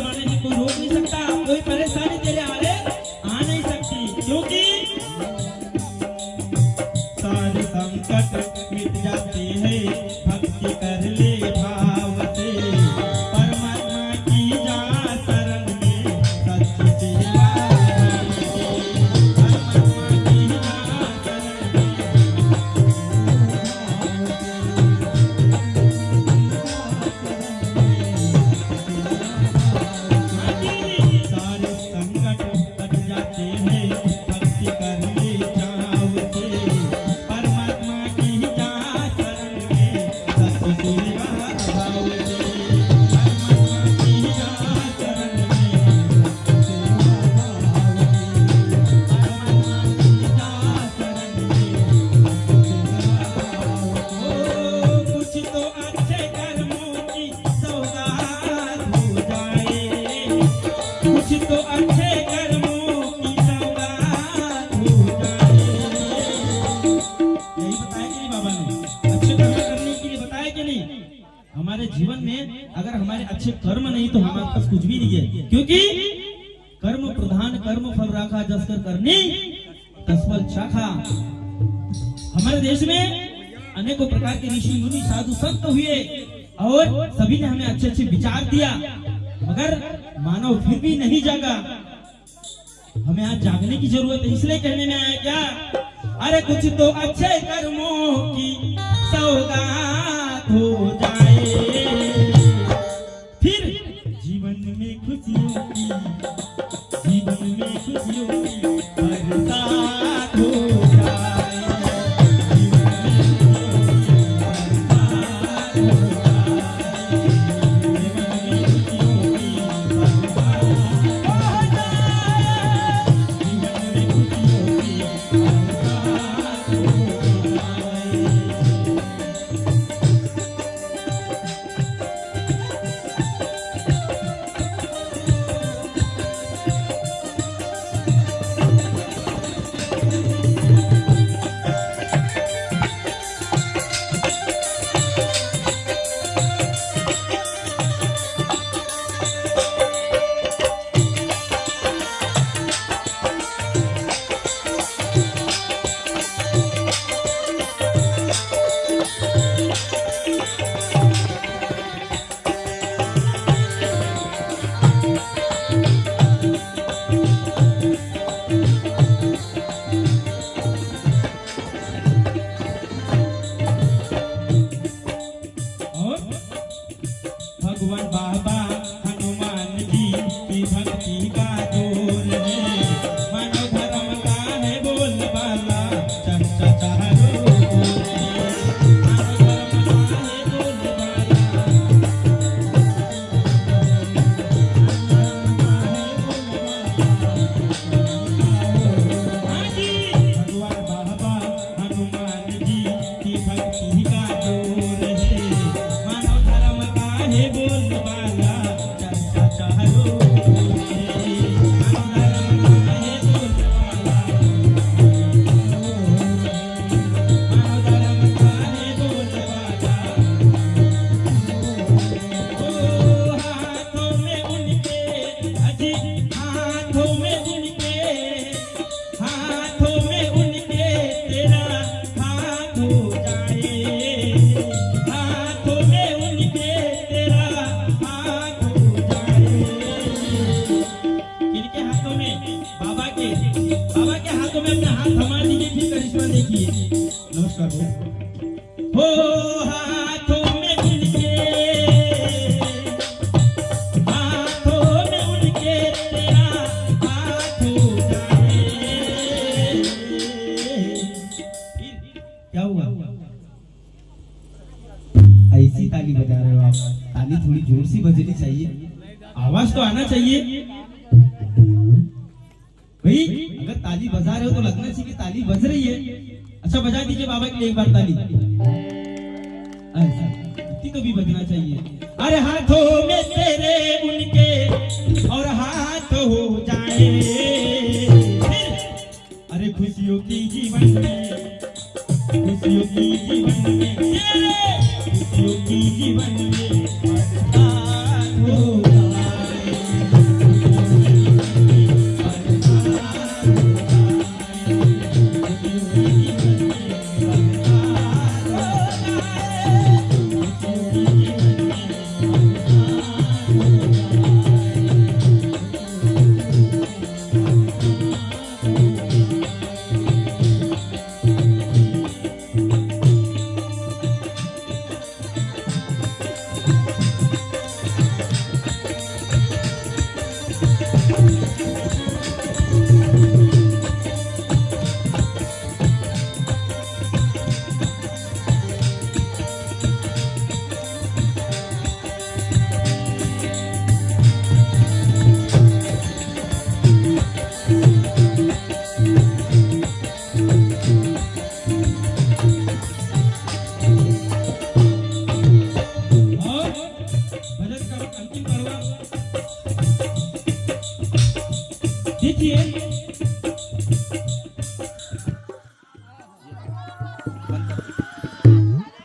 जमाने में कोई रोक नहीं सकता, कोई परेशानी तेरे आड़े आ नहीं सकती, क्योंकि सारे संकट मिट जाते हैं भक्ति कर ले भाव से, परमात्मा की जा शरण में सच्ची सेवा, परमात्मा की जा शरण में सारे संकट कट जाते हैं भक्ति कर ले भाव से, परमात्मा की जा शरण में सच्ची सेवा भाव से, परमात्मा की जा शरण में सच्ची सेवा भाव से, परमात्मा की जा शरण में सच्ची सेवा भाव से। ओ कुछ तो अच्छे कर्मों की सौगात हो जाए, कुछ तो अच्छे कर्मों की सौगात हो जाए। यही बताया कि नहीं बाबा ने? अच्छे कर्म करने के लिए बताया कि नहीं? हमारे जीवन में अगर हमारे अच्छे कर्म नहीं तो हमारे पास कुछ भी नहीं है, क्योंकि कर्म प्रधान कर्म फल राखा जसकर करनी तस्फल चाखा। हमारे देश में अनेकों प्रकार के ऋषि मुनि साधु संत हुए और सभी ने हमें अच्छे अच्छे विचार दिया, मगर मानव फिर भी नहीं जागा। हमें आज जागने की जरूरत है, इसलिए कहने में आया क्या, अरे कुछ तो अच्छे कर्मों की सौगात हो जाए, फिर जीवन में खुशियों की, जीवन में खुशियों की बरसात हो जाए, जीवन में खुशियों की बरसात हो जाए, जीवन में खुशियों की बरसात हो और भगवान बाबा हनुमान जी की भक्ति का जोर है, मानव धर्म का है बोलबाला चर्चा चारों ओर है, मानव धर्म का है बोलबाला, हाँ जी, भगवान बाबा हनुमान जी की भक्ति का जोर है, मानव धर्म का है बोलबाला चर्चा चारों ओर है, मानव धर्म का है बोलबाला, मानव धर्म का है बोलबाला। ओ हाथों में उनके, अजी हाथों में उनके, हाथों में उनके तेरा हाथ हो जाए, हाथों में उनके तेरा हाथ हो जाए। किनके हाथों में? बाबा के, बाबा के हाथों में अपना हाथ थमा दीजिए, फिर करिश्मा देखिए। नमस्कार हो हाथों में उनके, हाथों में उनके तेरा हाथ हो जाए। फिर क्या हुआ? ऐसी ताली बजा रहे हो आप? ताली थोड़ी जोर सी बजनी चाहिए, आवाज तो आना चाहिए भाई। अगर ताली बजा रहे हो तो लगना चाहिए कि ताली बज रही है। अच्छा बजा दीजिए बाबा के लिए एक बार ताली, ऐसा इतनी तो भी बजना चाहिए। अरे हाथों में तेरे उनके और हाथ हो जाए, फिर अरे खुशियों की जीवन में, खुशियों की जीवन में, खुशियों की जीवन में बरसात हो जाए, खींचिए।